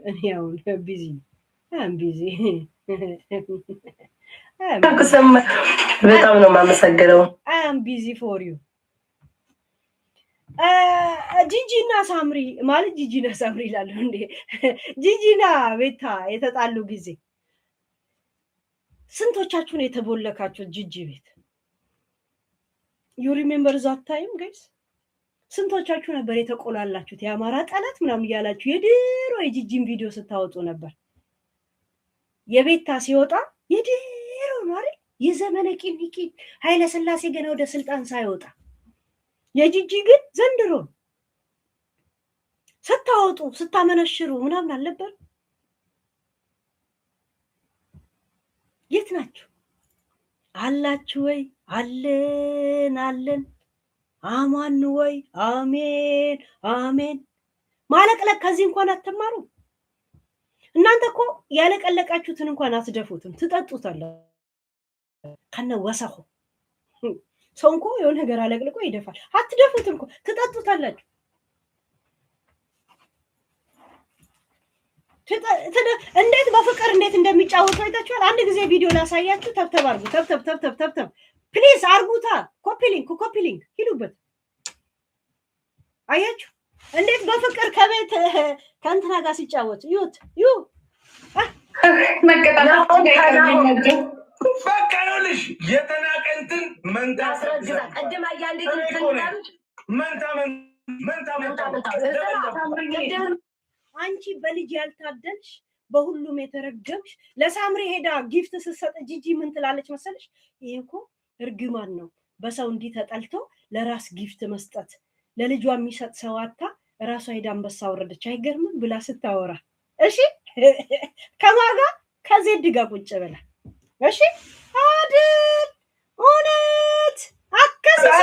እኔ አሁን ቢዚ አም ቢዚ በጣም ነው የማመሰግነው። አም ቢዚ ፎር ዩ ጂጂና ሳምሪ ማለት ጂጂና ሳምሪ ይላሉ እንዴ? ጂጂና ቤታ የተጣሉ ጊዜ ስንቶቻችሁ ነው የተቦለካችሁት? ጂጂ ቤት ዩ ሪሜምበር ዛት ታይም ጋይስ? ስንቶቻችሁ ነበር የተቆላላችሁት? የአማራ ጠላት ምናምን እያላችሁ የድሮ የጂጂን ቪዲዮ ስታወጡ ነበር። የቤታ ሲወጣ የድሮ ነው አይደል? የዘመነ ቂንቂ ኃይለ ሥላሴ ገና ወደ ስልጣን ሳይወጣ፣ የጂጂ ግን ዘንድሮ ስታወጡ ስታመነሽሩ ምናምን አልነበር? የት ናችሁ? አላችሁ ወይ? አለን አለን። አማን ወይ? አሜን አሜን። ማለቅለቅ ከዚህ እንኳን አትማሩ። እናንተ እኮ ያለቀለቃችሁትን እንኳን አትደፉትም፣ ትጠጡታላችሁ ከነ ወሰኹ። ሰው እንኳ የሆነ ነገር አለቅልቆ ይደፋል፣ አትደፉትም እኮ ትጠጡታላችሁ። እንዴት በፍቅር እንዴት እንደሚጫወቱ አይታችኋል። አንድ ጊዜ ቪዲዮ ላሳያችሁ። ተብተብ አርጉ፣ ተብተብ ፕሊዝ አርጉታ። ኮፒ ሊንክ ሂዱበት። አያችሁ እንዴት በፍቅር ከቤት ከእንትና ጋር ሲጫወቱ ዩት ዩ በቃ ይኸውልሽ የተናቀንትን መንታ ቀድማ ያንዴት አንቺ በልጅ ያልታደልሽ በሁሉም የተረገምሽ ለሳምሪ ሄዳ ጊፍት ስትሰጥ ጂጂ ምን ትላለች መሰለሽ? ይሄ እኮ እርግማን ነው፣ በሰው እንዲህ ተጠልቶ ለራስ ጊፍት መስጠት፣ ለልጇ የሚሰጥ ሰው አታ ራሷ ሄዳ አንበሳ ወረደች አይገርምም ብላ ስታወራ፣ እሺ ከማጋ ከዜድ ጋር ቁጭ ብላ፣ እሺ አይደል? እውነት አከሰሰ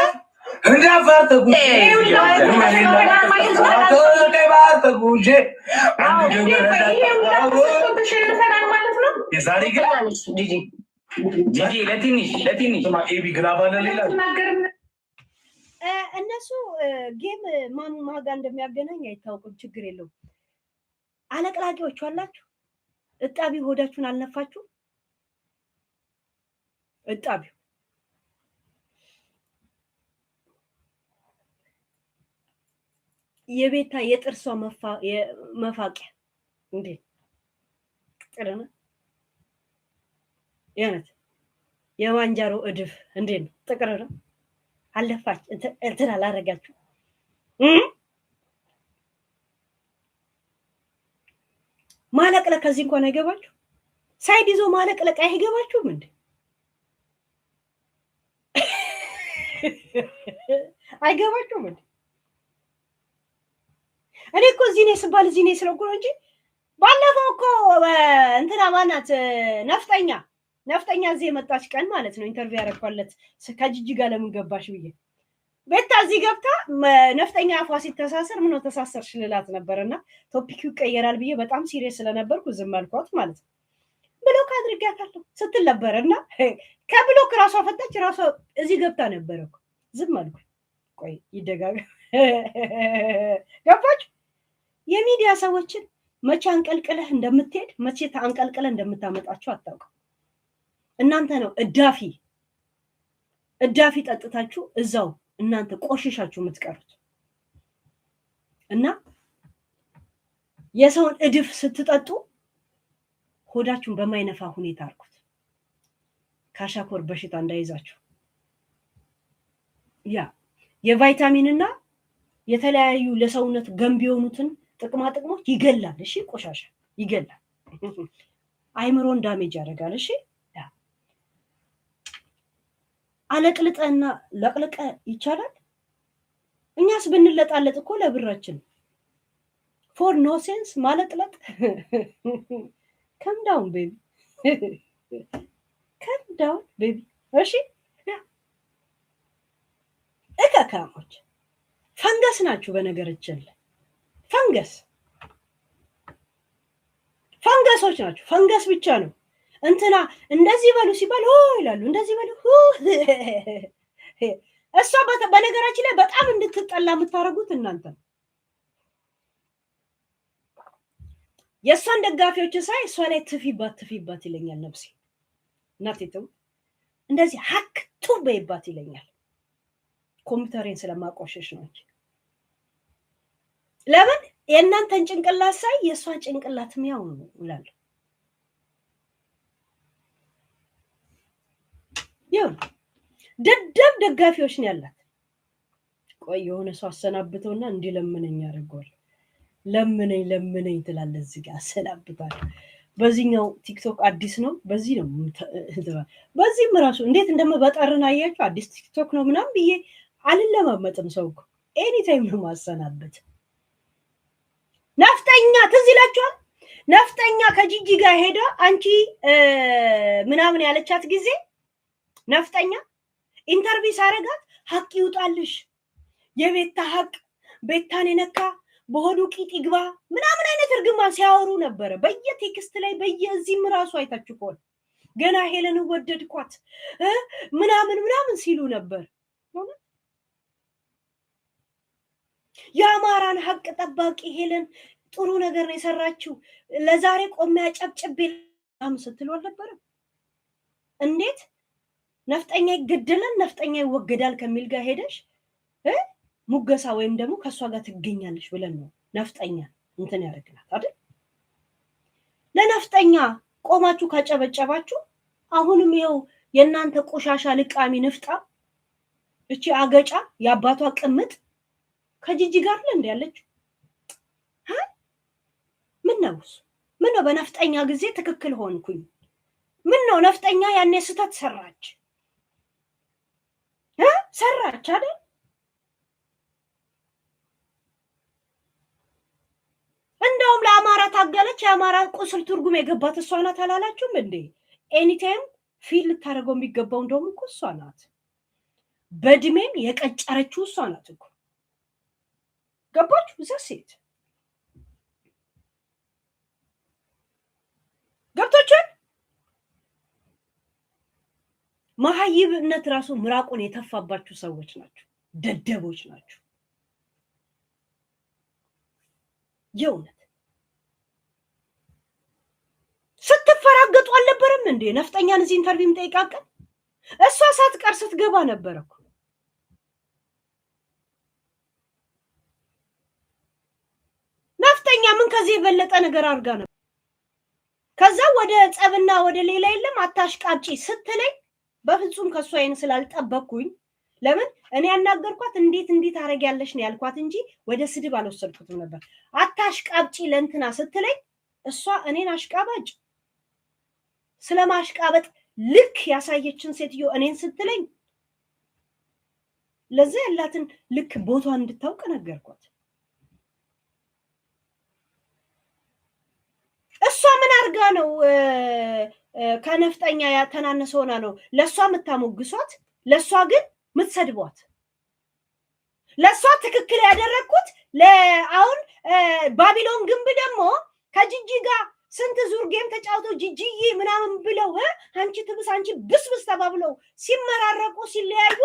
እንዳፋርተጉ የዛሬ ግን ጂጂ ለትንሽ ኤቢ ግላባለ ሌላ እነሱ ጌም ማን ማጋ እንደሚያገናኝ አይታወቅም። ችግር የለውም። አለቅላቂዎቹ አላችሁ። እጣቢ ሆዳችሁን አልነፋችሁ። እጣቢው የቤታ የጥርሷ መፋቂያ እንዴ ጥርና የነት የዋንጃሮ እድፍ እንዴ ነው ጥቅርና አለፋች እንትን አላረጋችሁ። ማለቅለቅ ከዚህ እንኳን አይገባችሁ። ሳይድ ይዞ ማለቅለቅ አይገባችሁም እንዴ? አይገባችሁም እንዴ? እኔ እኮ እዚህ ነኝ ስባል እዚህ ነኝ ስለኩ ነው እንጂ ባለፈው እኮ እንትና ማናት ነፍጠኛ እዚህ የመጣች ቀን ማለት ነው ኢንተርቪው ያደረኳለት ከጂጂ ጋር ለምን ገባሽ ብዬ ቤታ እዚህ ገብታ ነፍጠኛ አፏ ሲተሳሰር ምን ነው ተሳሰርሽ ልላት ነበርና ቶፒኩ ይቀየራል ብዬ በጣም ሲሪየስ ስለነበርኩ ዝም አልኳት ማለት ነው። ብሎክ አድርጋታለሁ ስትል ነበርና ከብሎክ ራሷ ፈታች። ራሷ እዚህ ገብታ ነበር እኮ ዝም አልኩ። ቆይ ይደጋገም ገባች። የሚዲያ ሰዎችን መቼ አንቀልቅለህ እንደምትሄድ መቼ አንቀልቅለህ እንደምታመጣቸው አታውቅም። እናንተ ነው እዳፊ ጠጥታችሁ እዛው እናንተ ቆሽሻችሁ የምትቀሩት እና የሰውን እድፍ ስትጠጡ ሆዳችሁን በማይነፋ ሁኔታ አርኩት። ካሻኮር በሽታ እንዳይዛችሁ። ያ የቫይታሚንና የተለያዩ ለሰውነት ገንቢ የሆኑትን ጥቅሞች ይገላል። እሺ ቆሻሻ ይገላል። አይምሮን ዳሜጅ ያደርጋል። እሺ አለቅልጠና ለቅልቀ ይቻላል። እኛስ ብንለጣለጥ እኮ ለብራችን ፎር ኖ ሴንስ ማለጥለጥ። ከም ዳውን ቤቢ ከም ዳውን ቤቢ። እሺ እከካሞች ፈንገስ ናችሁ። በነገራችን ላይ ፈንገሶች ናችሁ። ፈንገስ ብቻ ነው እንትና እንደዚህ በሉ ሲባል ሆ ይላሉ፣ እንደዚህ በሉ ሆ። እሷ በነገራችን ላይ በጣም እንድትጠላ የምታረጉት እናንተ የሷን ደጋፊዎች ሳይ እሷ ላይ ትፊባት ይለኛል ነፍሴ እናቴው እንደዚህ ሀክ ቱበይባት ይለኛል ኮምፒውተሬን ስለማቆሸሽ ነው ለምን የእናንተን ጭንቅላት ሳይ የሷን ጭንቅላት ሚያው ነው ይላል ያው ደደብ ደጋፊዎች ነው ያላት ቆይ የሆነ ሰው አሰናብተውና እንዲለምነኝ ያደርጋል ለምነኝ ትላለ እዚህ ጋር አሰናብታል በዚህኛው ቲክቶክ አዲስ ነው በዚህ ነው በዚህም ራሱ እንዴት እንደመበጠርና አያችሁ አዲስ ቲክቶክ ነው ምናምን ብዬ አልለማመጥም ሰው ኤኒ ታይም ነው ማሰናበት ነፍጠኛ ትዝ ይላችኋል ነፍጠኛ ከጂጂ ጋር ሄዳ አንቺ ምናምን ያለቻት ጊዜ ነፍጠኛ ኢንተርቪው ሳረጋት ሀቅ ይውጣልሽ የቤታ ሀቅ ቤታን የነካ በሆዱ ቂጥ ይግባ ምናምን አይነት እርግማን ሲያወሩ ነበር በየቴክስት ላይ በየዚህም ራሱ አይታችሁ ቆል ገና ሄለን ወደድኳት ምናምን ሲሉ ነበር ያማራን ሀቅ ጠባቂ ሄለን ጥሩ ነገር ነው የሰራችው ለዛሬ ቆም ያጨብጭብም ስትል ነበር እንዴት ነፍጠኛ ይገደላል ነፍጠኛ ይወገዳል ከሚል ጋር ሄደሽ ሙገሳ ወይም ደግሞ ከሷ ጋር ትገኛለሽ ብለን ነው ነፍጠኛ እንትን ያደርግናል አይደል ለነፍጠኛ ቆማችሁ ካጨበጨባችሁ አሁንም ይኸው የእናንተ ቆሻሻ ልቃሚ ንፍጣ እቺ አገጫ ያባቷ ቅምጥ ከጂጂ ጋር ለእንደ ያለችው ምን ነው በነፍጠኛ ጊዜ ትክክል ሆንኩኝ ምን ነው ነፍጠኛ ያኔ ስተት ሰራች አይደል እንደውም ለአማራ ታገለች የአማራ ቁስል ትርጉም የገባት እሷ ናት አላላችሁም እንዴ ኤኒ ታይም ፊል ልታደርገው የሚገባው እንደውም እኮ እሷ ናት በድሜም የቀጨረችው እሷ ናት እኮ ገባችሁ ዘሴት ገብቶቻል መሀይብነት ራሱ ምራቁን የተፋባችሁ ሰዎች ናቸው ደደቦች ናቸው የውነት ስትፈራገጡ አልነበረም እንዴ ነፍጠኛን እዚህ ኢንተርቪው ጠይቃቀን እሷ ሳትቀር ስትገባ ነበርኩ ነፍጠኛ ምን ከዚህ የበለጠ ነገር አርጋ ነው ከዛ ወደ ጸብና ወደ ሌላ የለም አታሽቃጪ ስትለኝ በፍጹም ከሷ አይን ስላልጠበቅኩኝ ለምን እኔ ያናገርኳት እንዴት አረጋለሽ ነው ያልኳት እንጂ ወደ ስድብ አልወሰድኩትም ነበር አታሽቃጪ ለእንትና ስትለኝ እሷ እኔን አሽቃባጭ ስለማሽቃበጥ ልክ ያሳየችን ሴትዮ እኔን ስትለኝ ለዛ ያላትን ልክ ቦታን እንድታውቅ ነገርኳት እሷ ምን አርጋ ነው ከነፍጠኛ ያተናነሰ ሆና ነው ለሷ መታሞግሷት ለሷ ግን ምትሰድቧት ለሷ ትክክል ያደረኩት ለአሁን ባቢሎን ግንብ ደግሞ ከጂጂ ጋር ስንት ዙር ጌም ተጫውተው ጂጂዬ ምናምን ብለው አንቺ ትብስ አንቺ ብስብስ ተባብለው ሲመራረቁ ሲለያዩ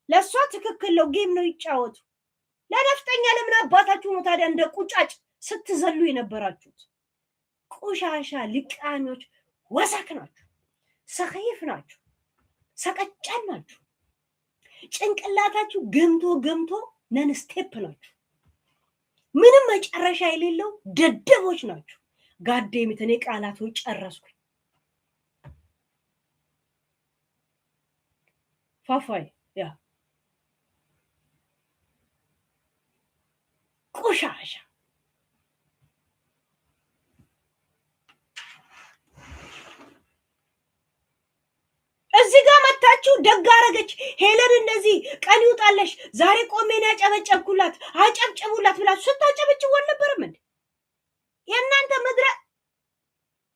ለሷ ትክክል ነው ጌም ነው ይጫወቱ ለነፍጠኛ ለምን አባታችሁ ነው ታዲያ እንደ ቁጫጭ ስትዘሉ የነበራችሁት ቆሻሻ ልቃሚዎች ወሳክ ናችሁ ሰኸይፍ ናችሁ ሰቀጫን ናችሁ ጭንቅላታችሁ ገምቶ ነን ስቴፕ ናችሁ ምንም መጨረሻ የሌለው ደደቦች ናችሁ ጋዴሚት እኔ ቃላቶች ጨረስኩኝ ፋፋይ ያ ቆሻሻ እዚህ ጋር መጣችሁ ደግ አረገች ሄለን እንደዚህ ቀን ይውጣለሽ ዛሬ ቆሜና ያጨበጨብኩላት አጨብጭቡላት ብላችሁ ስታጨበጭቡ አልነበረም እንዴ የእናንተ ምድረ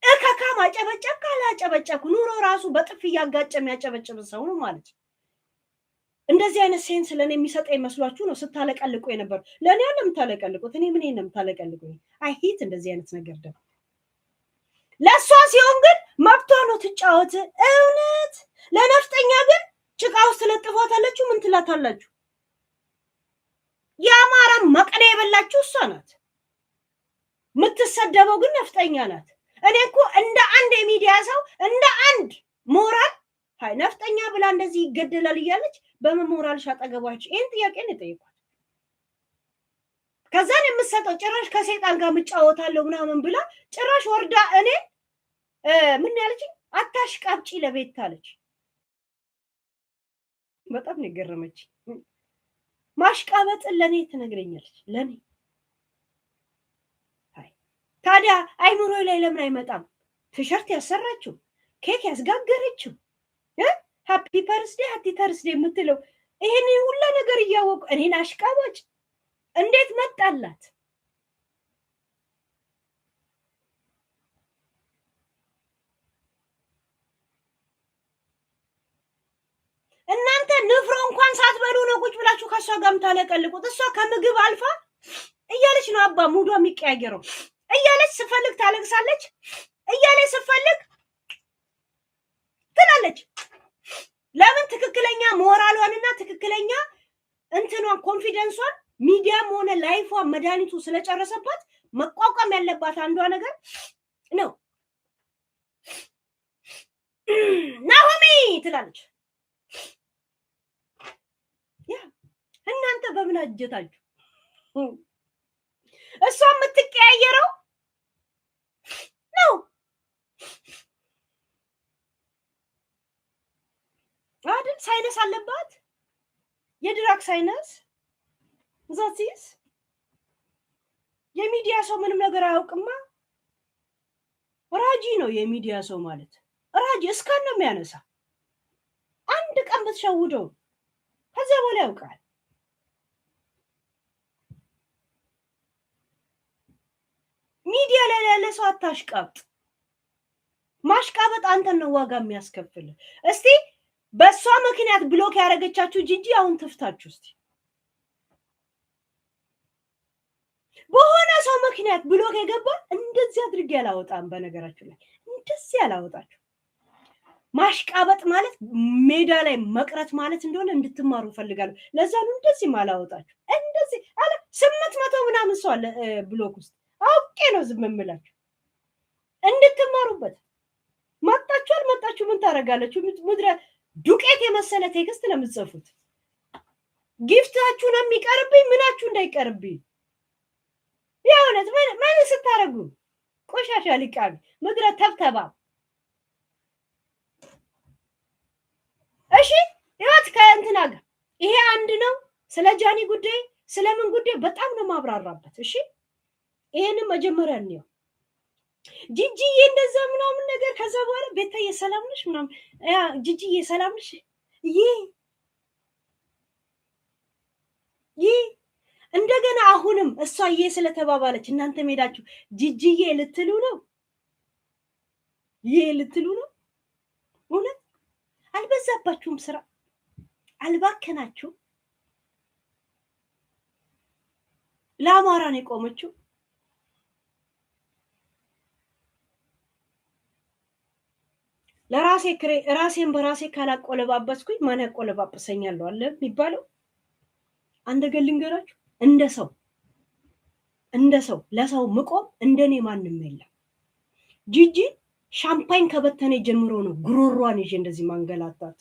እከካም አጨበጨብ ካላጨበጨብኩ ኑሮ ራሱ በጥፍ ያጋጨም ያጨበጭብ ሰው ነው ማለት እንደዚህ አይነት ሴንስ ለኔ የሚሰጠኝ መስሏችሁ ነው ስታለቀልቁ የነበር ለኔ ያለም ታለቀልቁት እኔ ምን እኔም ታለቀልቁ አይ ሂት እንደዚህ አይነት ነገር ደግሞ ለሷ ሲሆን ግን መብቷ ነው ትጫወት እውነት ለነፍጠኛ ግን ጭቃው ስለጥፋታለችሁ ምን ትላታላችሁ ያማራ መቀኔ የበላችሁ እሷ ናት የምትሰደበው ግን ነፍጠኛ ናት። እኔ እኮ እንደ አንድ የሚዲያ ሰው እንደ አንድ ሞራል ሃይ ነፍጠኛ ብላ እንደዚህ ይገደላል እያለች በምን ሞራልሽ አጠገባችሁ? ይሄን ጥያቄ ነው የጠየኳት። ከዛን የምትሰጠው ጭራሽ ከሰይጣን ጋር ምጫወታለሁ ምናምን ብላ ጭራሽ ወርዳ እኔ ምን ያለችኝ አታሽቃብጪ ለቤት አለች። በጣም ነው የገረመች። ማሽቃበጥን ለኔ ትነግረኛለች። ለኔ ታዲያ አይምሮ ላይ ለምን አይመጣም? ቲሸርት ያሰራችው ኬክ ያስጋገረችው ሃፒ ተርስዴ የምትለው ይሄን ሁሉ ነገር እያወቁ እኔን አሽቃባጭ እንዴት መጣላት? እናንተ ንፍሮ እንኳን ሳትበሉ ነው ቁጭ ብላችሁ ከሷ ጋር የምታለቀልቁት። እሷ ከምግብ አልፋ እያለች ነው አባ ሙዷ የሚቀያየረው እያለች ስፈልግ ታለቅሳለች፣ እያለች ስፈልግ ትላለች። ለምን? ትክክለኛ ሞራሏንና ትክክለኛ እንትኗን ኮንፊደንሷን ሚዲያም ሆነ ላይፏን መድኃኒቱ ስለጨረሰባት መቋቋም ያለባት አንዷ ነገር ነው። ናሆሚ ትላለች። ያ እናንተ በምን አጀታችሁ? እሷ የምትቀያየረው ነው። አይደል? ሳይነስ አለባት፣ የድራግ ሳይነስ ዛቲስ። የሚዲያ ሰው ምንም ነገር አያውቅማ። ራጂ ነው የሚዲያ ሰው ማለት። ራጂ እስካን ነው የሚያነሳ። አንድ ቀን ብትሸውደው ከዚያ በኋላ ያውቃል። ሚዲያ ላይ ያለ ሰው አታሽቃብጥ። ማሽቃበጥ አንተን ነው ዋጋ የሚያስከፍል። እስቲ በሷ ምክንያት ብሎክ ያደረገቻችሁ ጂጂ አሁን ትፍታችሁ። እስቲ በሆነ ሰው ምክንያት ብሎክ የገባ እንደዚህ አድርጌ ያላወጣም። በነገራችሁ ላይ እንደዚህ ያላወጣችሁ። ማሽቃበጥ ማለት ሜዳ ላይ መቅረት ማለት እንደሆነ እንድትማሩ ፈልጋለሁ። ለዛ ነው እንደዚህ ማላወጣችሁ። እንደዚህ አለ 800 ምናምን ሰው አለ ብሎክ ውስጥ። አውቄ ነው ዝም የምላችሁ እንድትማሩበት። መጣችሁ አልመጣችሁ ምን ታረጋላችሁ? ምድረ ዱቄት የመሰለ ቴክስት ነው የምትጽፉት። ጊፍታችሁ ነው የሚቀርብኝ፣ ምናችሁ እንዳይቀርብኝ። ያውነት ምን ስታረጉ ቆሻሻ ሊቃቢ ምድረ ተብተባ። እሺ ይወት ከእንትና ጋር ይሄ አንድ ነው። ስለ ጃኒ ጉዳይ ስለምን ጉዳይ በጣም ነው ማብራራበት። እሺ ይሄንን መጀመሪያ ነው ጂጂዬ እንደዛ ምናምን ነገር። ከዛ በኋላ ቤታዬ ሰላም ነሽ ምናምን፣ ያ ጂጂዬ ሰላም ነሽ እንደገና አሁንም እሷ ስለተባባለች እናንተ ሄዳችሁ ጂጂዬ ልትሉ ነው ልትሉ ነው። እውነት አልበዛባችሁም? ስራ አልባከናችሁ? ለአማራ ነው የቆመችው። ለራሴ ራሴን በራሴ ካላቆለባበስኩኝ ማን ያቆለባበሰኛል አለ የሚባለው። አንድ ገል ልንገራችሁ፣ እንደ ሰው ለሰው ምቆም እንደኔ ማንም የለም። ጂጂ ሻምፓኝ ከበተነ ጀምሮ ነው ጉሮሯን ይዤ እንደዚህ ማንገላታት።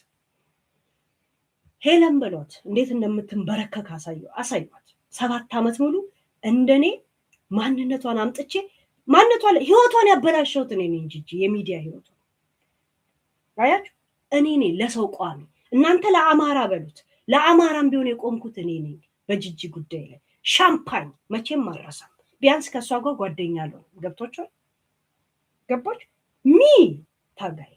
ሄለን በሏት እንዴት እንደምትንበረከክ አሳዩት። 7 ዓመት ሙሉ እንደኔ ማንነቷን አምጥቼ ህይወቷን ያበላሸሁት እኔ ነኝ። ጂጂ የሚዲያ ህይወቷ አያችሁ፣ እኔ ነኝ ለሰው ቋሚ። እናንተ ለአማራ በሉት፣ ለአማራም ቢሆን የቆምኩት እኔ ነኝ። በጂጂ ጉዳይ ላይ ሻምፓኝ መቼም አልረሳም። ቢያንስ ከሷ ጋር ጓደኛ አለው። ገባች ሚ ታጋይ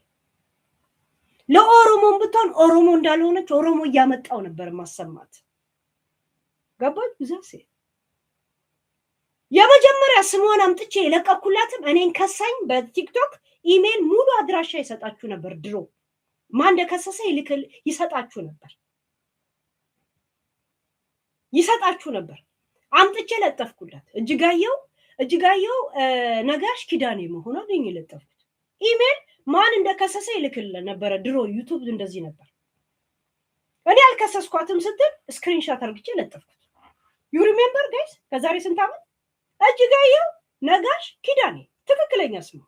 ለኦሮሞን ብትሆን ኦሮሞ እንዳልሆነች ኦሮሞ እያመጣው ነበር ማሰማት። ገባች ብዛሴ የመጀመሪያ ስሟን አምጥቼ የለቀኩላትም እኔን ከሳኝ በቲክቶክ ኢሜል ሙሉ አድራሻ ይሰጣችሁ ነበር። ድሮ ማን እንደከሰሰ ይሰጣችሁ ነበር። አምጥቼ ለጠፍኩላት። እጅጋየው ነጋሽ ኪዳኔ መሆኗን እኔ ለጠፍኩት። ኢሜል ማን እንደከሰሰ ይልክልኝ ነበር። ድሮ ዩቲዩብ እንደዚህ ነበር። እኔ አልከሰስኳትም ስትል ስክሪንሾት አርግቼ ለጠፍኩት። ዩ ሪሜምበር ጋይስ? ከዛሬ ስንት ዓመት? እጅጋየው ነጋሽ ኪዳኔ ትክክለኛ ስሙ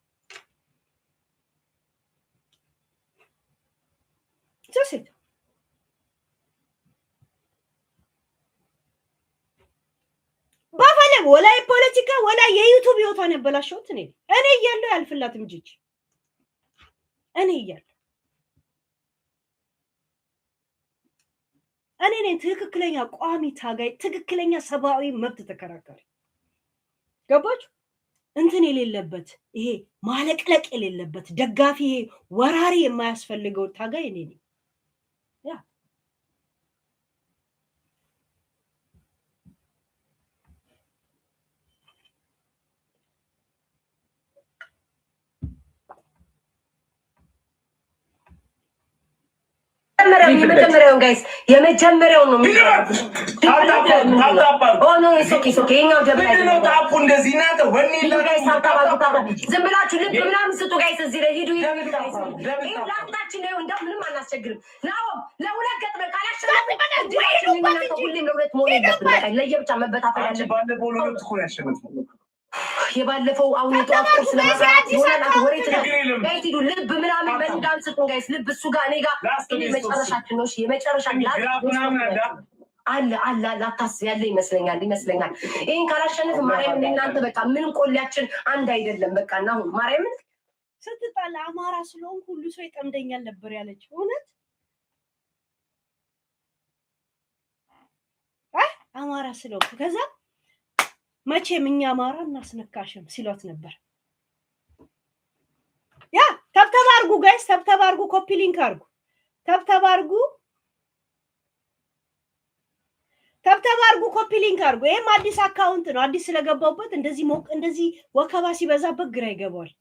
ሴት ባፈለ ወላይ ፖለቲካ ወላይ የዩቲዩብ ህይወቷን ያበላሸሁት እኔ እያለሁ ያልፍላትም ጂጂ እኔ እያለሁ እኔ ነኝ ትክክለኛ ቋሚ ታጋይ ትክክለኛ ሰብአዊ መብት ተከራካሪ ገባችሁ እንትን የሌለበት ይሄ ማለቅለቅ የሌለበት ደጋፊ ወራሪ የማያስፈልገው ታጋይ እኔ ነኝ ያ የመጀመሪያውን ጋይስ የመጀመሪያውን ነው ዝም ብላችሁ ልብ ምናምን ስጡ ጋይስ እዚህ ላይ ሂዱ ላታችን ነው እንደው ምንም አናስቸግርም ናው ለሁለት ገጥመ ሁሌም ለሁለት መሆን የለብንም ለየብቻ መበታተል ያለብን የባለፈው አሁን የጧት ቁርስ ለማሳት ይሆናል ወሬ ትሄዱ ልብ ምናምን በእንዳን ስጡ ጋይስ ልብ እሱ ጋር እኔ ጋር የመጨረሻችን ነው የመጨረሻ አለ ላታስብ ያለ ይመስለኛል ይሄን ካላሸነፍ ማርያም እናንተ በቃ ምንም ቆሌያችን አንድ አይደለም በቃ እና አሁን ማርያም ስትጣላ አማራ ስለሆንኩ ሁሉ ሰው ይጠምደኛል ነበር ያለች እውነት አማራ ስለሆንኩ ከዛ መቼም እኛ አማራ እናስነካሽም ሲሏት ነበር ያ ተብተብ አድርጉ ጋይስ ተብተብ አድርጉ ኮፒ ሊንክ አድርጉ ተብተብ አድርጉ ኮፒ ሊንክ አድርጉ ይሄም አዲስ አካውንት ነው አዲስ ስለገባውበት እንደዚህ ወከባ ሲበዛበት ግራ ይገባዋል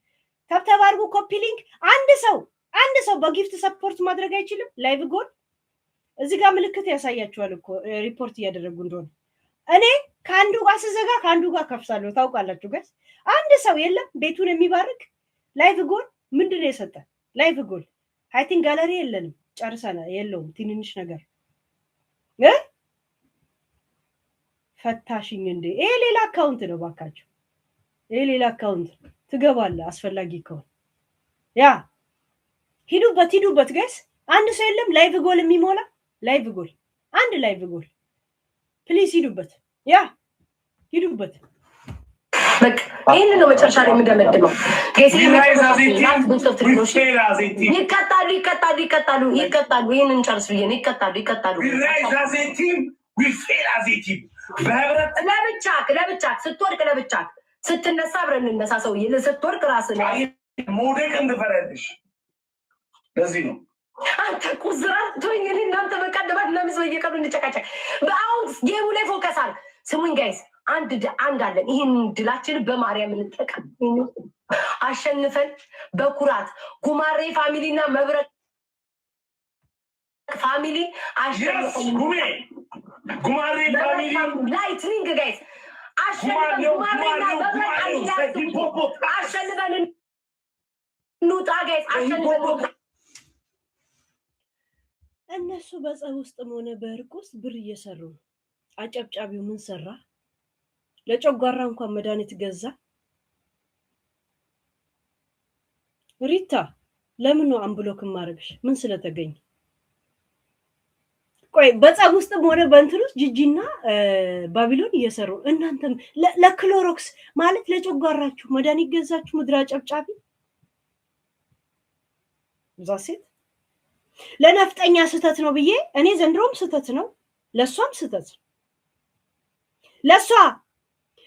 ተብተብ አድርጉ ኮፒ ሊንክ አንድ ሰው በጊፍት ሰፖርት ማድረግ አይችልም ላይቭ ጎል እዚህ ጋር ምልክት ያሳያችኋል እኮ ሪፖርት እያደረጉ እንደሆነ እኔ ካንዱ ጋር ስዘጋ ካንዱ ጋር ከፍሳለሁ ታውቃላችሁ ጋይስ አንድ ሰው የለም ቤቱን የሚባርክ ላይቭ ጎል ምንድነው የሰጠ ላይቭ ጎል አይ ቲንክ ጋለሪ የለንም ጨርሰናል የለውም ትንንሽ ነገር ፈታሽኝ እንዴ ይሄ ሌላ አካውንት ነው ባካችሁ ይሄ ሌላ አካውንት ትገባለህ አስፈላጊ ከሆነ ያ ሂዱበት ጋይስ አንድ ሰው የለም ላይቭ ጎል የሚሞላ ላይቭ ጎል አንድ ላይቭ ጎል ፕሊዝ ሂዱበት ያ ሂዱበት በቃ ይሄን ነው መጨረሻ ላይ የምደመድመው ይቀጣሉ ይሄንን ጨርስ ብዬ ነው ይቀጣሉ ለብቻክ ስትወድቅ ለብቻክ ስትነሳ አብረን እንነሳ ሰውዬ ስትወድቅ ራስን ሞዴቅ እንድፈረድሽ ለዚህ ነው አንተ ቁዝራ ቶኝ እናንተ በቀደባት ለምስው እየቀሩ እንጨቃጨቅ በአሁን ጌሙ ላይ ፎከስ አለ ስሙኝ ጋይስ አንድ አለን ይሄን ድላችን በማርያም እንጠቀም አሸንፈን በኩራት ጉማሬ ፋሚሊና መብረቅ ፋሚሊ አሸንፈን ጉማሬ ፋሚሊ ላይትኒንግ ጋይስ አሸንፈን ኑጣ ጋይስ አሸንፈን እነሱ በጸብ ውስጥም ሆነ በእርቅ ውስጥ ብር እየሰሩ ነው አጨብጫቢው ምን ሰራ ለጨጓራ እንኳን መድኃኒት ገዛ ሪታ ለምን ነው አምብሎክ ማረግሽ ምን ስለተገኘ ቆይ በጸብ ውስጥም ሆነ በእንትሉስ ጂጂና ባቢሎን እየሰሩ እናንተም ለክሎሮክስ ማለት ለጨጓራችሁ መድኃኒት ገዛችሁ ምድራ ጨብጫቢ ዛሴት ለነፍጠኛ ስተት ነው ብዬ እኔ ዘንድሮም ስተት ነው ለሷም ስተት ለሷ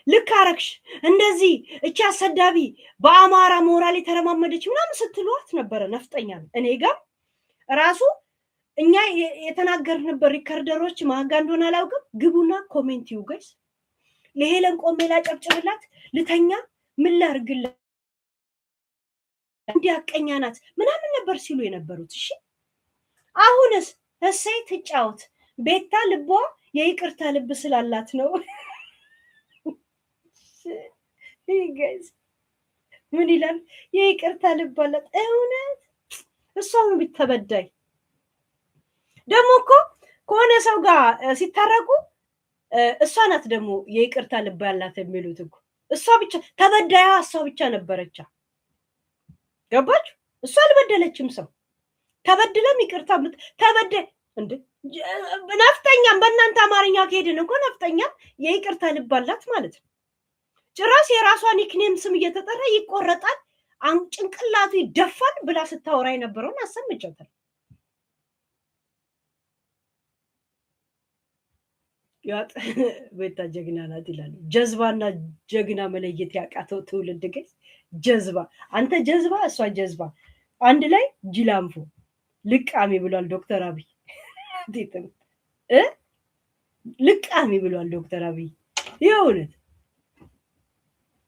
ልክ አረክሽ እንደዚህ እቺ አሰዳቢ በአማራ ሞራል የተረማመደች ምናምን ስትሏት ነበር ነፍጠኛ እኔ ጋር ራሱ እኛ የተናገርንበት ሪከርደሮች ማጋ እንደሆነ አላውቅም ግቡና ኮሜንት ዩ ጋይስ ለሄለን ቆሜላ ጨብጭብላት ልተኛ ምን ላርግላት እንዲያቀኛ ናት ምናምን ነበር ሲሉ የነበሩት እሺ አሁንስ እሰይ ትጫውት ቤታ ልቧ የይቅርታ ልብ ስላላት ነው ጋይስ ምን ይላል የይቅርታ ልብ አላት እውነት እሷም ቢተበዳይ ደግሞ እኮ ከሆነ ሰው ጋር ሲታረቁ እሷ ናት ደግሞ የይቅርታ ልብ ያላት የሚሉት እኮ እሷ ብቻ ተበዳያ እሷ ብቻ ነበረች። ገባችሁ? እሷ አልበደለችም ሰው። ተበድለም ይቅርታ ተበደ እንዴ ነፍጠኛም በእናንተ አማርኛ ከሄድን እኮ ነፍጠኛም የይቅርታ ልብ አላት ማለት ነው። ጭራሽ የራሷ ኒክኔም ስም እየተጠራ ይቆረጣል፣ ጭንቅላቱ ይደፋል ብላ ስታወራ የነበረውን አሰምቻታል። ያጥ ቤታ ጀግና ናት ይላሉ። ጀዝባና ጀግና መለየት ያቃተው ትውልድ ግን ጀዝባ፣ አንተ ጀዝባ እሷ ጀዝባ፣ አንድ ላይ ጅላንፎ ልቃሚ ብሏል ዶክተር አብይ። ልቃሚ ብሏል ዶክተር አብይ። የእውነት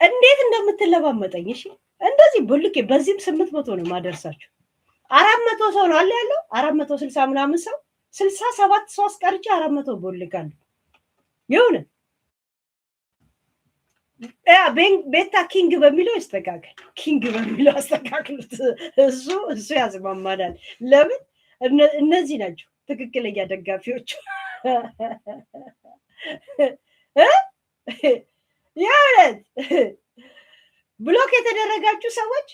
እንዴት እንደምትለባመጠኝ እሺ። እንደዚህ ቦልኬ በዚህም 800 ነው ማደርሳችሁ። 400 ሰው ነው አለ ያለው 460 ምናምን ሰው 67 ሰው አስቀርቼ 400 ቦልካለሁ። የእውነት ቤታ ኪንግ በሚለው ይስተካከል፣ ኪንግ በሚለው አስተካክሉት። እሱ ያስማማናል። ለምን እነዚህ ናቸው ትክክለኛ ደጋፊዎቹ። የእውነት ብሎክ የተደረጋችሁ ሰዎች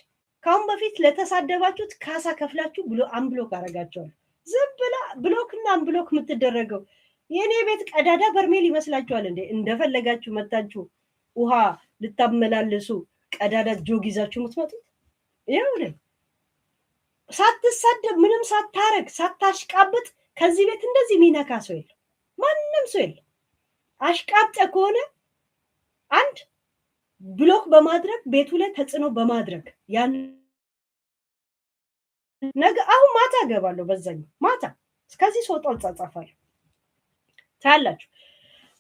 ከአሁን በፊት ለተሳደባችሁት ካሳ ከፍላችሁ አንብሎክ አደረጋቸዋል። ዝም ብላ ብሎክና አንብሎክ የምትደረገው የኔ ቤት ቀዳዳ በርሜል ይመስላችኋል እንዴ? እንደፈለጋችሁ መታችሁ ውሃ ልታመላልሱ ቀዳዳ ጆግ ይዛችሁ የምትመጡት። ይኸውልህ ሳትሳደብ ምንም ሳታረግ ሳታሽቃብጥ ከዚህ ቤት እንደዚህ የሚነካ ሰው የለም፣ ማንም ሰው የለም። አሽቃብጠ ከሆነ አንድ ብሎክ በማድረግ ቤቱ ላይ ተጽዕኖ በማድረግ ያን ነገ አሁን ማታ ገባለሁ፣ በዛኛው ማታ እስከዚህ ሰው ጣልጻጻፋለሁ ታላችሁ።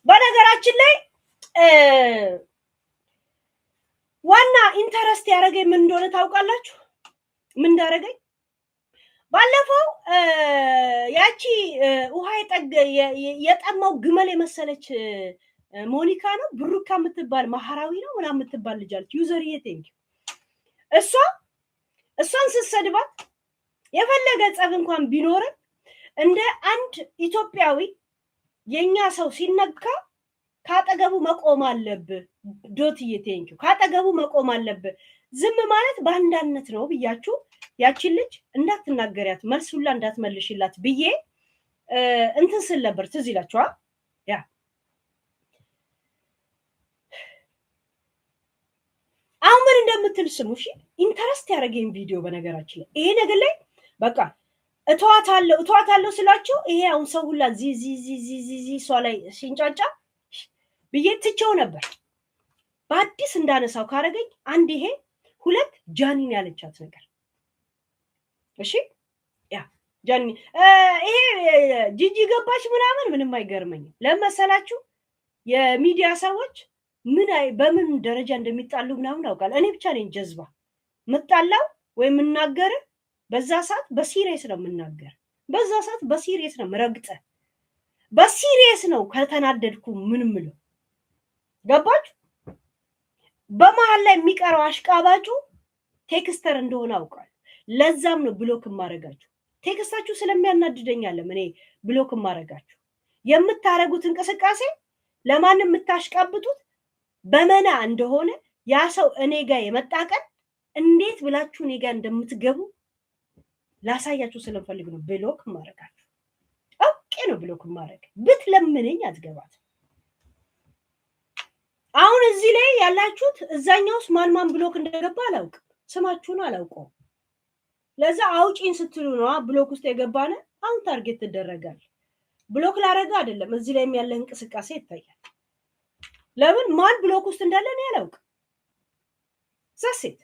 በነገራችን ላይ ዋና ኢንተረስት ያደረገኝ ምን እንደሆነ ታውቃላችሁ? ምን እንዳደረገኝ ባለፈው ያቺ ውሃ የጠማው ግመል የመሰለች ሞኒካ ነው ብሩካ የምትባል ማህራዊ ነው ምናምን የምትባል ልጅ አለች። ዩዘርዬ ቴንክ እሷን ስትሰድባት የፈለገ ጸብ እንኳን ቢኖርም እንደ አንድ ኢትዮጵያዊ የኛ ሰው ሲነካ ካጠገቡ መቆም አለብህ። ዶትዬ ቴንክ ካጠገቡ መቆም አለብህ። ዝም ማለት ባንዳነት ነው ብያችሁ ያቺን ልጅ እንዳትናገሪያት መልስ ሁላ እንዳትመልሽላት ብዬ እንትን ስል ነበር። ትዝ ይላችኋል? ያ አሁን ምን እንደምትል ስሙ። እሺ ኢንተረስት ያደረገኝ ቪዲዮ በነገራችን ላይ ይሄ ነገር ላይ በቃ እተዋታለሁ ስላችሁ ይሄ አሁን ሰው ሁላ ዚ እሷ ላይ ሲንጫጫ ብዬ ትቼው ነበር። በአዲስ እንዳነሳው ካረገኝ አንድ ይሄ ሁለት ጃኒን ያለቻት ነገር እሺ ያ ጃኒ ይሄ ጂጂ ገባች ምንም አይገርመኝም። ለመሰላችሁ የሚዲያ ሰዎች በምን ደረጃ እንደሚጣሉ ምናምን አውቃለሁ። እኔ ብቻ ነኝ ጀዝባ ምጣላው ወይ ምናገር በዛ ሰዓት በሲሪየስ ነው የምናገር፣ በዛ ሰዓት በሲሪየስ ነው ምረግጠ፣ በሲሪየስ ነው ከተናደድኩ ምንም ነው። ገባችሁ? በመሃል ላይ የሚቀረው አሽቃባጩ ቴክስተር እንደሆነ አውቃለሁ። ለዛም ነው ብሎክ ማረጋችሁ። ቴክስታችሁ ስለሚያናድደኛለም እኔ ብሎክ ማረጋችሁ። የምታረጉት እንቅስቃሴ ለማንም የምታሽቃብጡት በመና እንደሆነ ያ ሰው እኔ ጋር የመጣ ቀን እንዴት ብላችሁ እኔ ጋር እንደምትገቡ ላሳያችሁ ስለምፈልግ ነው ብሎክ ማረጋችሁ። ኦኬ ነው ብሎክ ማረግ። ብትለምነኝ አትገባት። አሁን እዚህ ላይ ያላችሁት እዛኛውስ ማን ብሎክ እንደገባ አላውቅም፣ ስማችሁን አላውቀውም። ለዛ አውጪን ስትሉ ነው ብሎክ ውስጥ የገባነ። አሁን ታርጌት ትደረጋል። ብሎክ ላረጋ አይደለም እዚህ ላይ ያለ እንቅስቃሴ ይታያል። ለምን ማን ብሎክ ውስጥ እንዳለ እኔ አላውቅም። ዘሴት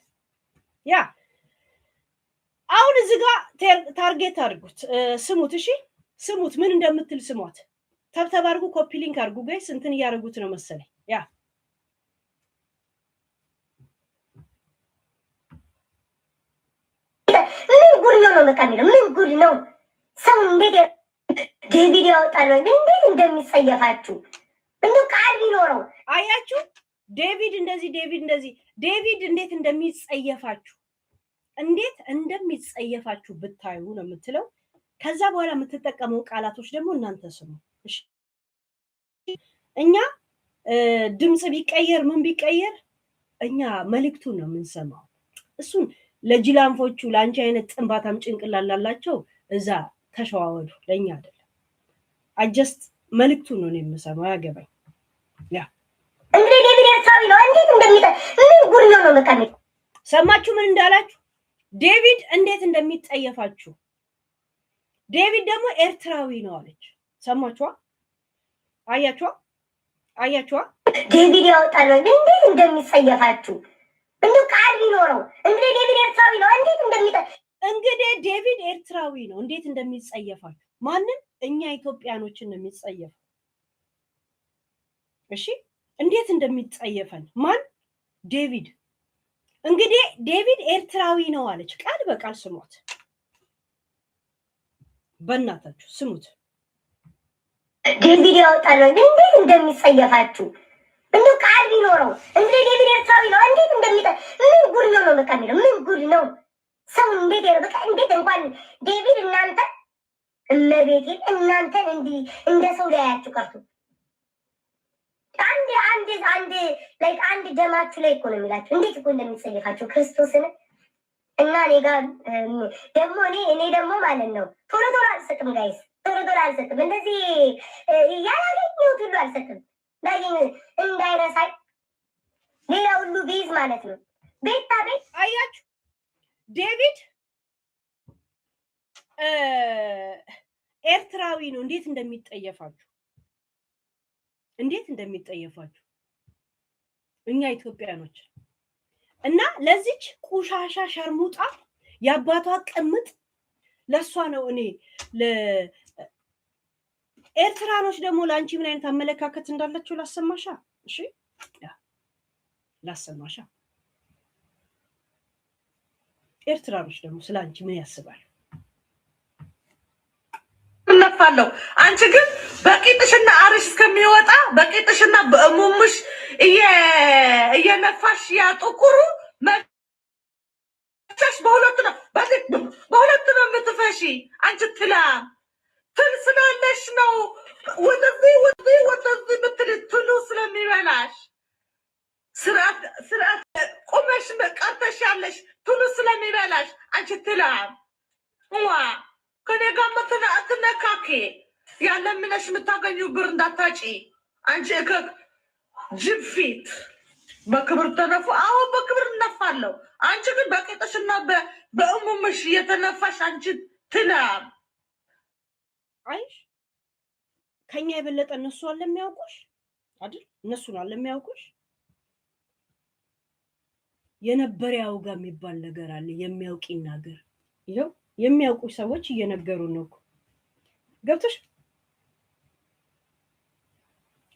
ያ አሁን እዚህ ጋር ታርጌት አድርጉት፣ ስሙት። እሺ ስሙት፣ ምን እንደምትል ስሟት። ተብተብ አድርጉ፣ ኮፒ ሊንክ አድርጉ። ጋይስ እንትን እያደረጉት ነው መሰለኝ። ያ ምን ጉድ ነው መቀበል? ምን ጉድ ነው? ሰው እንዴት ዴቪድ ያወጣል ወይ እንዴት እንደሚጸየፋችሁ እንዴ ቃል ቢኖረው አያችሁ። ዴቪድ እንዴት እንደሚጸየፋችሁ ብታዩ ነው የምትለው። ከዛ በኋላ የምትጠቀመው ቃላቶች ደግሞ እናንተ ስሙ። እሺ እኛ ድምጽ ቢቀየር ምን ቢቀየር እኛ መልእክቱን ነው የምንሰማው። እሱን ለጅላንፎቹ ለአንቺ አይነት ጥንባታም ጭንቅላት ላላቸው እዛ ተሸዋወዱ፣ ለእኛ አይደለም። አጀስት መልእክቱን ነው የምሰማው፣ ያገባኝ። ያ እንግዲህ ዴቪድ ኤርትራዊ ነው። እንዴት እንደሚጠ ምን ጉድ ነው መቀመጥ። ሰማችሁ ምን እንዳላችሁ? ዴቪድ እንዴት እንደሚጠየፋችሁ። ዴቪድ ደግሞ ኤርትራዊ ነው አለች። ሰማችኋ? አያችኋ? አያችኋ? ዴቪድ ያወጣል እንዴት እንደሚጸየፋችሁ እንዴ ቃል ቢኖረው። እንግዲህ ዴቪድ ኤርትራዊ ነው። እንዴት እንደሚጠ እንግዲህ ዴቪድ ኤርትራዊ ነው እንዴት እንደሚጸየፋችሁ። ማንም እኛ ኢትዮጵያኖችን ነው የሚጸየፍ። እሺ እንዴት እንደሚጸየፈን ማን? ዴቪድ። እንግዲህ ዴቪድ ኤርትራዊ ነው አለች። ቃል በቃል ስሙት፣ በእናታችሁ ስሙት። ዴቪድ ያወጣል እንዴት እንደሚጸየፋችሁ እንዴ ቃል ቢኖረው። እንግዲህ ዴቪድ ኤርትራዊ ነው። እንዴት እንደሚጠ ምን ጉድ ነው መቀመጥ። ምን ጉድ ነው ሰው እንዴት ያለው በቃ እንዴት እንኳን ዴቪድ እናንተ እመቤቴ እናንተን እንዲህ እንደ ሰው ላያችሁ ቀርቶ አንድ ደማችሁ ላይ እኮ ነው የሚላችሁ። እንዴት እኮ እንደሚጸየፋችሁ ክርስቶስን እና እኔ ጋር ደግሞ እኔ ደግሞ ማለት ነው ቶሎ አልሰጥም ጋይስ፣ ቶሎ አልሰጥም። እንደዚህ ያላገኘሁት ሁሉ አልሰጥም። ላገኝ እንዳይረሳኝ ሌላ ሁሉ ቢይዝ ማለት ነው። ቤት አያችሁ ዴቪድ ኤርትራዊ ነው እንዴት እንደሚጠየፋችሁ፣ እንዴት እንደሚጠየፋችሁ እኛ ኢትዮጵያኖች እና ለዚች ቁሻሻ ሸርሙጣ የአባቷ ቅምጥ ለሷ ነው። እኔ ኤርትራኖች ደግሞ ለአንቺ ምን አይነት አመለካከት እንዳላችሁ ላሰማሻ። እሺ ላሰማሻ። ኤርትራኖች ደግሞ ስለ አንቺ ምን ያስባሉ? ነፋለው። አንቺ ግን በቂጥሽና አርሽ እስከሚወጣ በቂጥሽና በእሙምሽ እየነፋሽ ያጥቁሩ መቻሽ በሁለት ነው የምትፈሺ። አንቺ ትል ስላለሽ ነው ወደዚህ ምትል ትሉ ስለሚበላሽ ስርዓት ቁመሽ ቀርተሽ ያለሽ ትሉ ስለሚበላሽ አንቺ ዋ ከኔ ጋር አትነካኪ። ያለምነሽ የምታገኙ ብር እንዳታጪ። አንቺ ጅብ ፊት በክብር ተነፉ። አዎ በክብር እነፋለሁ። አንቺ ግን በቂጥሽና በእሙምሽ እየተነፋሽ አንቺ አይሽ ከኛ የበለጠ እነሱ አለ የሚያውቁሽ አይደል? እነሱ አለ የሚያውቁሽ። የነበረ ያውጋ የሚባል ነገር አለ። የሚያውቅ ይናገር። ይኸው የሚያውቁ ሰዎች እየነገሩ ነው እኮ ገብቶሽ።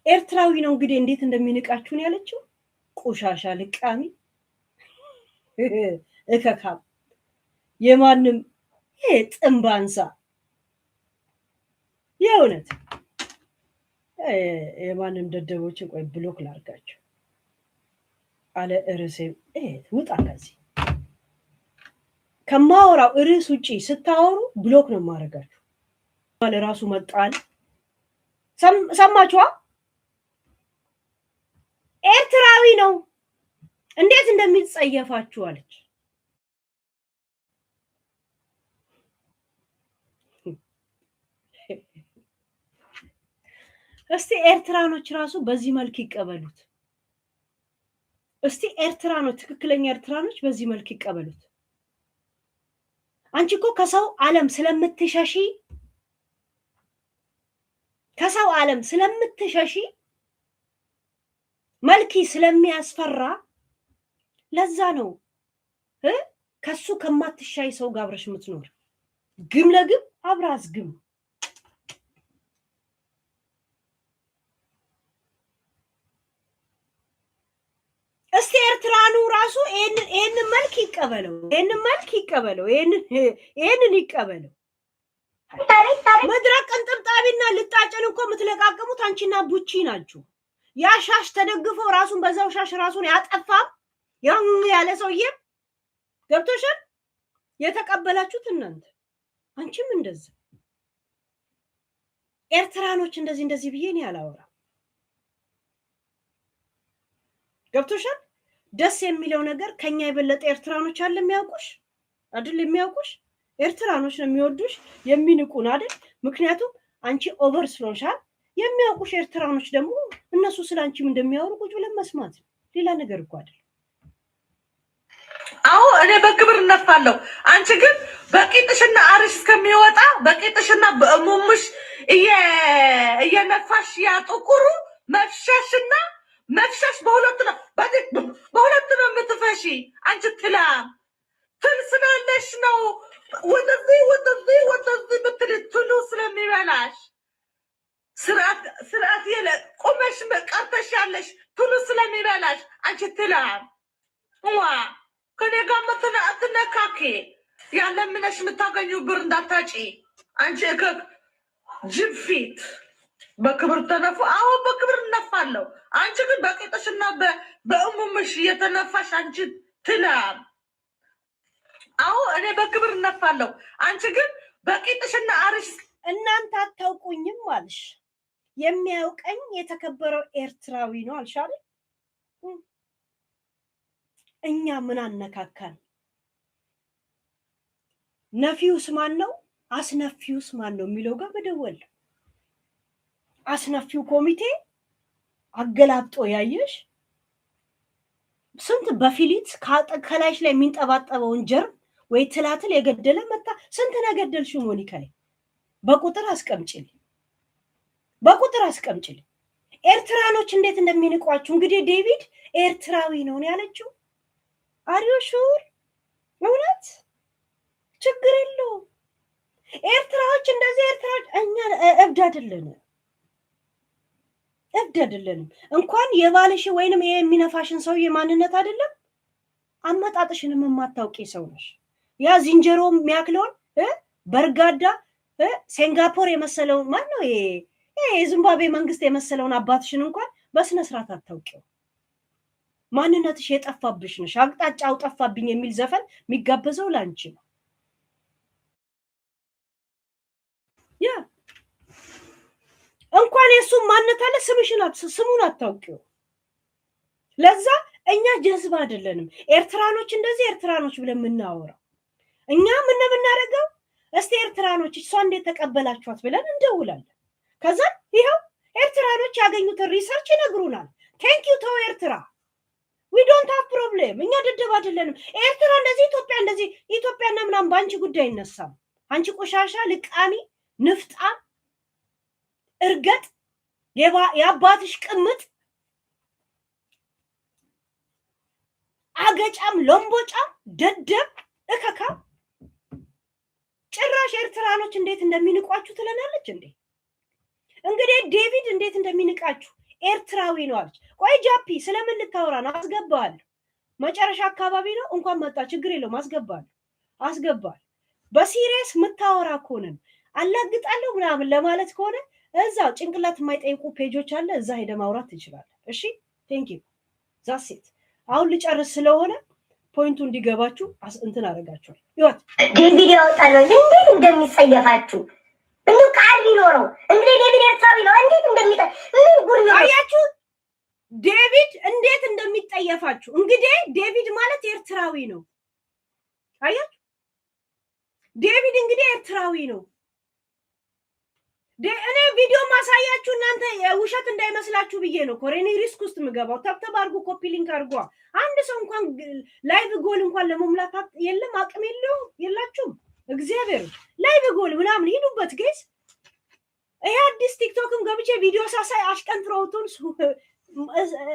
ኤርትራዊ ነው እንግዲህ እንዴት እንደሚንቃችሁ ነው ያለችው። ቆሻሻ ልቃሚ እከካም የማንም ጥንባንሳ የእውነት የማንም ደደቦችን ቆይ ብሎክ ላርጋችሁ አለ ርዕሴ ውጣ ከዚህ ከማወራው ርዕስ ውጪ ስታወሩ ብሎክ ነው ማረጋችሁ። ለራሱ መጣል ሰማችኋ? ኤርትራዊ ነው እንዴት እንደሚጸየፋችሁ አለች። እስቲ ኤርትራኖች ራሱ በዚህ መልክ ይቀበሉት። እስቲ ኤርትራኖች ትክክለኛ ኤርትራኖች በዚህ መልክ ይቀበሉት። አንቺ እኮ ከሰው ዓለም ስለምትሸሺ መልኪ ስለሚያስፈራ ለዛ ነው ከሱ ከማትሻይ ሰው ጋር አብረሽ የምትኖር። ግም ለግም አብራስ ግም እስቲ ኤርትራኑ ራሱ ይሄንን መልክ ይቀበለው፣ ይሄንን ይቀበለው። መድረቅ እንጥብጣቢና ልጣጭን እኮ የምትለቃቀሙት አንቺና ቡቺ ናችሁ። ያ ሻሽ ተደግፎ ራሱን በዛው ሻሽ ራሱን ያጠፋ ያለ ሰውዬ ገብቶሻል። የተቀበላችሁት እናንተ፣ አንቺም እንደዛ። ኤርትራኖች እንደዚህ ብዬ እኔ አላወራም። ገብቶሻል። ደስ የሚለው ነገር ከኛ የበለጠ ኤርትራኖች አለ የሚያውቁሽ አይደል? የሚያውቁሽ ኤርትራኖች ነው የሚወዱሽ የሚንቁን አይደል? ምክንያቱም አንቺ ኦቨር ስለሆንሻል። የሚያውቁሽ ኤርትራኖች ደግሞ እነሱ ስላንቺም እንደሚያወሩ ቁጭ ብለን መስማት ሌላ ነገር እኮ አይደል? አዎ እኔ በክብር እነፋለሁ። አንቺ ግን በቂጥሽና አርሽ እስከሚወጣ በቂጥሽና በሙሙሽ እየነፋሽ ያ ጥቁሩ መፍሸሽና መፍሸሽ በሁለት ነው የምትፈሺ። አንቺ ትላም ትል ስላለሽ ነው ወደዚህ ብትል ትሉ ስለሚበላሽ ስርዓት የለ ቁመሽ ቀርተሽ ያለሽ ትሉ ስለሚበላሽ አንቺ ትላም ዋ ከኔ ጋር አትነካኪ። ያለምነሽ የምታገኙ ብር እንዳታጪ። አንቺ ጅብ ፊት በክብር ተነፉ። አዎ በክብር እነፋለሁ። አንቺ ግን በቂጥሽና በእሙምሽ እየተነፋሽ አንቺ ትላም። አዎ እኔ በክብር እነፋለሁ። አንቺ ግን በቂጥሽና አርሽ እናንተ አታውቁኝም አልሽ። የሚያውቀኝ የተከበረው ኤርትራዊ ነው አልሻለ። እኛ ምን አነካካን? ነፊውስ ማን ነው? አስነፊውስ ማን ነው የሚለው ጋር በደወል አስነፊው ኮሚቴ አገላብጦ ያየሽ ስንት በፊሊት ከላይሽ ላይ የሚንጠባጠበውን ጀርም ወይ ትላትል የገደለ መጣ። ስንት ነገደልሽ ሞኒካይ? በቁጥር አስቀምጪልኝ፣ በቁጥር አስቀምጪልኝ። ኤርትራኖች እንዴት እንደሚንቋችሁ እንግዲህ ዴቪድ ኤርትራዊ ነው ያለችው። አሪዮ ሹር እውነት ችግር የለውም። ኤርትራዎች እንደዚህ ኤርትራዎች እኛ እብድ አይደለንም፣ እብድ አይደለንም። እንኳን የባልሽ ወይንም የሚነፋሽን ሰውዬ ማንነት አይደለም አመጣጥሽንም የማታውቂ ሰው ነሽ። ያ ዝንጀሮ የሚያክለውን በርጋዳ ሲንጋፖር የመሰለውን ማን ነው ይሄ የዚምባብዌ መንግስት የመሰለውን አባትሽን እንኳን በስነ ስርዓት አታውቂው። ማንነትሽ የጠፋብሽ ነሽ። አቅጣጫው ጠፋብኝ የሚል ዘፈን የሚጋበዘው ላንቺ ነው። ያ እንኳን የሱ ማንነት አለ ስሙን አታውቂው። ለዛ እኛ ጀዝባ አይደለንም። ኤርትራኖች እንደዚህ ኤርትራኖች ብለን የምናወራው እኛ ምን የምናደርገው እስቲ ኤርትራኖች እሷ እንዴት ተቀበላችኋት ብለን እንደውላለን። ከዛ ይሄው ኤርትራኖች ያገኙትን ሪሰርች ይነግሩናል። ቴንክ ዩ ተው ኤርትራ we don't have problem። እኛ ደደብ አይደለንም። ኤርትራ እንደዚህ ኢትዮጵያና ምናምን በአንቺ ጉዳይ ይነሳል። አንቺ ቆሻሻ ልቃሚ ንፍጣ እርገጥ የአባትሽ ቅምጥ አገጫም ሎምቦጫም ደደብ እከካ ጭራሽ ኤርትራኖች እንዴት እንደሚንቋችሁ ትለናለች እንዴ? እንግዲህ ዴቪድ እንዴት እንደሚንቃችሁ ኤርትራዊ ነው አለች። ቆይ ጃፒ ስለምን ልታወራ ነው? አስገባለሁ። መጨረሻ አካባቢ ነው እንኳን መጣ ችግር የለውም አስገባል። በሲሪየስ የምታወራ ከሆነ አላግጣለሁ ምናምን ለማለት ከሆነ እዛው ጭንቅላት የማይጠይቁ ፔጆች አለ፣ እዛ ሄደ ማውራት ትችላለህ። እሺ ቴንክ ዩ ዛሴት። አሁን ልጨርስ ስለሆነ ፖይንቱ እንዲገባችሁ እንትን አደርጋችኋል። ይወት ዴቪድ ያወጣለው እንዴት እንደሚጸየፋችሁ እንዴ ቃል ቢኖረው እንግዲህ ዴቪድ ኤርትራዊ ነው እንዴት ምን ጉድ ነው አያችሁ? ዴቪድ እንዴት እንደሚጠየፋችሁ እንግዲህ ዴቪድ ማለት ኤርትራዊ ነው። አያችሁ? ዴቪድ እንግዲህ ኤርትራዊ ነው። እኔ ቪዲዮ ማሳያችሁ እናንተ ውሸት እንዳይመስላችሁ ብዬ ነው። ኮሬኒ ሪስክ ውስጥ ምገባው። ተብተብ አድርጉ፣ ኮፒ ሊንክ አድርጓ። አንድ ሰው እንኳን ላይቭ ጎል እንኳን ለመሙላት የለም አቅም የላችሁም። እግዚአብሔር ላይቭ ጎል ምናምን ሂዱበት ጋይስ። ይሄ አዲስ ቲክቶክም ገብቼ ቪዲዮ ሳሳይ አሽቀንጥረውቱን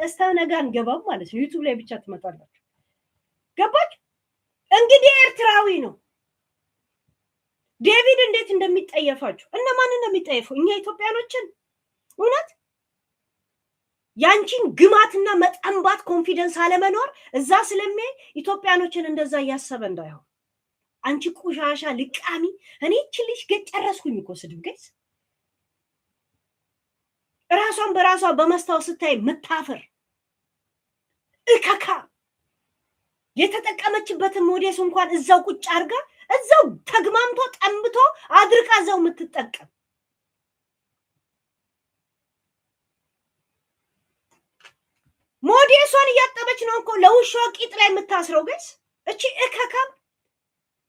እስተነጋን ገባም ማለት ነው። ዩቲዩብ ላይ ብቻ ትመጣላችሁ። ገባች? እንግዲህ ኤርትራዊ ነው ዴቪድ። እንዴት እንደሚጠየፋችሁ እነማን እንደሚጠየፈው እኛ ኢትዮጵያኖችን እውነት ያንቺን ግማትና መጠንባት ኮንፊደንስ አለመኖር እዛ ስለሚያይ ኢትዮጵያኖችን እንደዛ እያሰበ እንዳይሆን። አንቺ ቆሻሻ ልቃሚ። እኔ እችልሽ ገጨረስኩኝ እኮ ስድብ ጋይስ። ራሷን በራሷ በመስታወት ስታይ መታፈር እከካ የተጠቀመችበትን ሞዴስ እንኳን እዛው ቁጭ አድርጋ እዛው ተግማምቶ ጠምብቶ አድርቃ እዛው የምትጠቀም ሞዴሷን እያጠበች ነው እኮ ለውሻው ቂጥ ላይ የምታስረው ገስ እቺ እከካም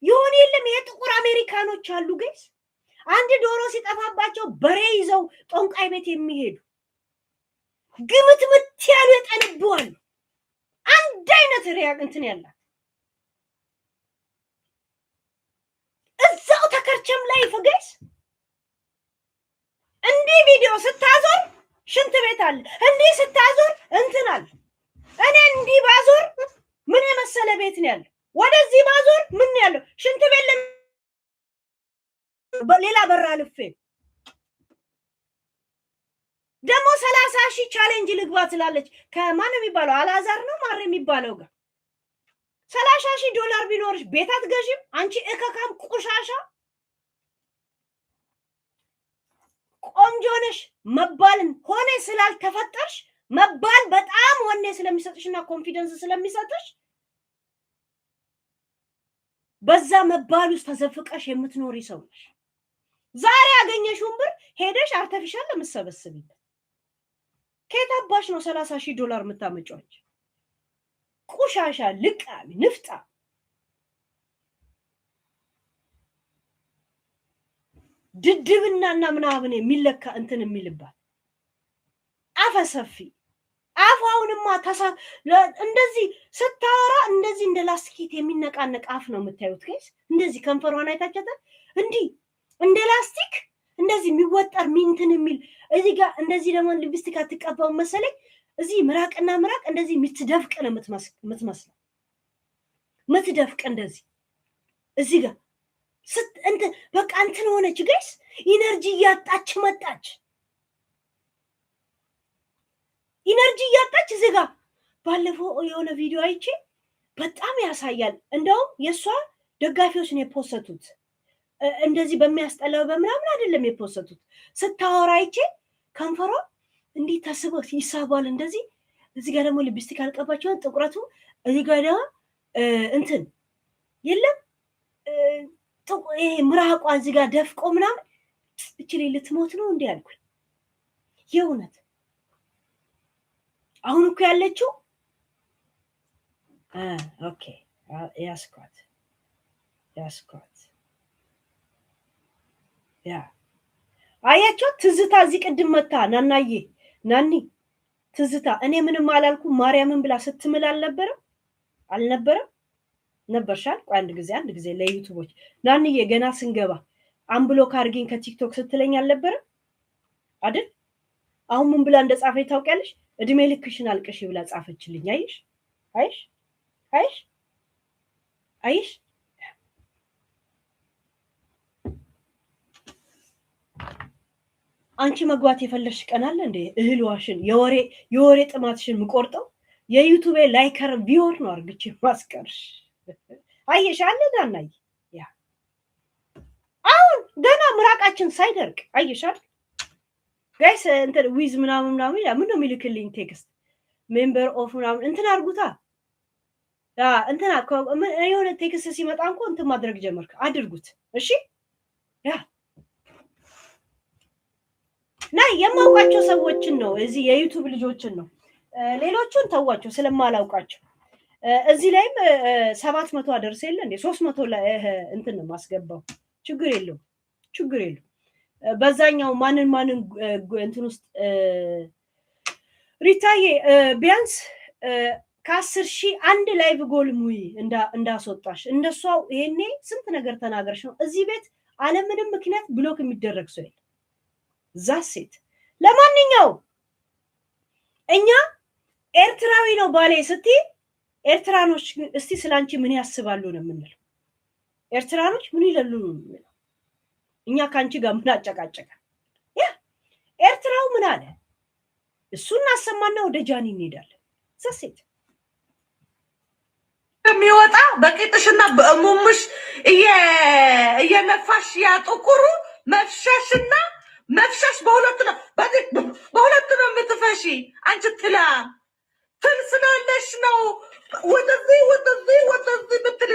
ይሁን የለም የጥቁር አሜሪካኖች አሉ ገስ አንድ ዶሮ ሲጠፋባቸው በሬ ይዘው ጦንቃይ ቤት የሚሄዱ ግምት ያሉ የጠንብዋል አንድ አይነት ሪያቅ እንትን ያላት እዛው ተከርቸም ላይ ፈገስ እንዲ ቪዲዮ ስታዞር ሽንት ቤት አለ እንዲ ስታዞር እንትን አለ እኔ እንዲ ባዞር ምን የመሰለ ቤት ነው ያለው ወደዚህ ባዞር ምን ያለው ሽንት ቤት በሌላ በራ አልፌ ደግሞ 30,000 ቻሌንጅ ልግባ ትላለች ከማን የሚባለው አላዛር ነው ማር የሚባለው ጋር $30,000 ቢኖርሽ ቤት አትገዢም አንቺ እከካም ቆሻሻ ቆንጆ ነሽ መባልን ሆነ ስላልተፈጠርሽ መባል በጣም ወኔ ስለሚሰጥሽና ኮንፊደንስ ስለሚሰጥሽ በዛ መባል ውስጥ ተዘፍቀሽ የምትኖሪ ሰው ነሽ ዛሬ ያገኘሽውን ብር ሄደሽ አርቲፊሻል ለምትሰበስቢበት ከታባሽ ነው $30,000 የምታመጪው ቆሻሻ ልቃሚ ንፍጣ ድድብናና ምናምን የሚለካ እንትን የሚልባት አፈሰፊ አፋውንማ እንደዚህ ስታወራ እንደዚህ እንደ ላስቲክ የሚነቃነቅ አፍ ነው የምታዩት ጋይስ እንደዚህ ከንፈሯን አይታችኋታል እንዲህ እንደ ላስቲክ እንደዚህ የሚወጠር ሚንትን የሚል እዚህ ጋር እንደዚህ ደግሞ ሊፕስቲክ አትቀባው መሰለኝ እዚህ ምራቅና ምራቅ እንደዚህ ምትደፍቅ ነው የምትመስለው ምትደፍቅ እንደዚህ እዚህ ጋር እንት በቃ እንትን ሆነች ጋይስ ኢነርጂ ያጣች መጣች ኢነርጂ ያጣች እዚህ ጋር ባለፈው የሆነ ቪዲዮ አይቼ በጣም ያሳያል እንደው የሷ ደጋፊዎች ነው የፖስተቱት እንደዚህ በሚያስጠላው በመናምን አይደለም የፖስተቱት ስታወራ አይቼ ከንፈሯ እንዲህ ተስበው ይሳባል እንደዚህ እዚህ ጋር ደግሞ ሊፕስቲክ አልቀባቸው ጥቁረቱ እዚህ ጋር ደግሞ እንትን የለም ይሄ ምራቋ እዚህ ጋር ደፍቆ ምናምን እቺ ላይ ልትሞት ነው እንዴ አልኩኝ የእውነት አሁን እኮ ያለችው ኦኬ ያስኳት ያ አያችሁ ትዝታ እዚህ ቅድም መታ ናናዬ ናኒ ትዝታ እኔ ምንም አላልኩ ማርያምን ብላ ስትምል አልነበረም ነበርሻል ቆይ አንድ ጊዜ ለዩቲዩቦች ናኒዬ ገና ስንገባ አምብሎክ አርጊን ከቲክቶክ ስትለኝ አልነበረም አይደል አሁን ምን ብላ እንደጻፈች ታውቂያለሽ እድሜ ልክሽን አልቀሽ ብላ ጻፈችልኝ አይሽ አንቺ መግባት የፈለሽ ቀናል እንዴ እህልዋሽን የወሬ ጥማትሽን ምቆርጠው የዩቲዩብ ላይከር ቪውር ነው አርግቼ ማስቀርሽ አይሻለ ዳናይ ያ አሁን ገና ምራቃችን ሳይደርቅ አይሻል ጋይስ እንትን ዊዝ ምናምን ያ ምን ነው የሚልክልኝ ቴክስት ሜምበር ኦፍ ምናምን እንትን አርጉታ ያ እንትና የሆነ ቴክስት ሲመጣ እንኳን እንትን ማድረግ ጀመርክ አድርጉት እሺ ያ ናይ የማውቃቸው ሰዎችን ነው እዚህ የዩቲዩብ ልጆችን ነው ሌሎቹን ተዋቸው ስለማላውቃቸው እዚህ ላይም 700 አደርስ የለ እንዴ 300 ላይ እንትን ነው ማስገባው ችግር የለው በዛኛው ማንን እንትን ውስጥ ሪታዬ ቢያንስ ከ10,000 አንድ ላይቭ ጎል ሙይ እንዳስወጣሽ እንደሷው ይሄኔ ስንት ነገር ተናገርሽ ነው እዚህ ቤት አለምንም ምክንያት ብሎክ የሚደረግ ሰው የለም ዛሴት ለማንኛው እኛ ኤርትራዊ ነው ባሌ ስቲ ኤርትራኖች እስቲ ስላንቺ ምን ያስባሉ ነው የምንለው ኤርትራኖች ምን ይላሉ ነው እኛ ካንቺ ጋር ምን አጨቃጨቀ ያ ኤርትራው ምን አለ እሱን አሰማና ወደ ጃኒ እንሄዳለን ዛሴት የሚወጣ በቂጥሽና በእሙምሽ እየነፋሽ ያጥቁሩ መፍሸሽ በሁለት ነው የምትፈሺ አንቺ ትል ስላለሽ ነው ወደዚህ ምትል